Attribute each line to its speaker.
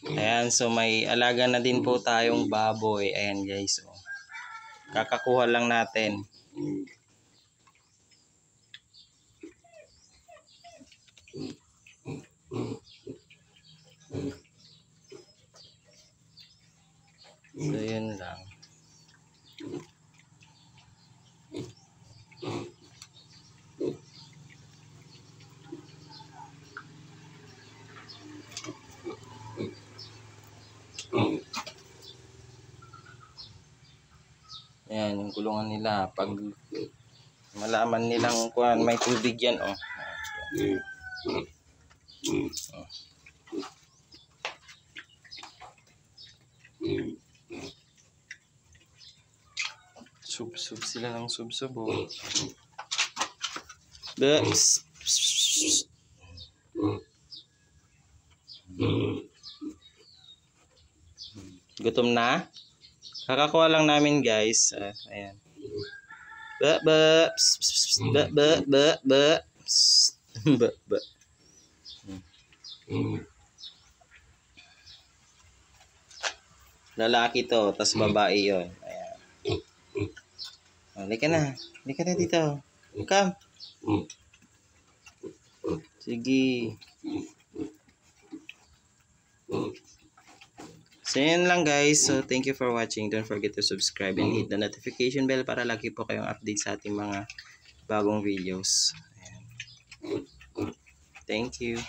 Speaker 1: Ayan, so may alaga na din po tayong baboy. Ayan guys, oh. Kakakuha lang natin. So yun lang. Ayan, yung kulungan nila. Pag malaman nilang kuhan, may tubig yan, oh. Sub-sub sila ng sub-sub, oh. Gutom na? Kakakuha lang namin guys. Ayan. Ba ba ba ba ba ba ba ba. Lalaki to, tas babae yon. Ayan. Halika na. Halika na dito. Come. Sige. So yun lang guys. So thank you for watching. Don't forget to subscribe and hit the notification bell para lagi po kayong update sa ating mga bagong videos. Ayan. Thank you.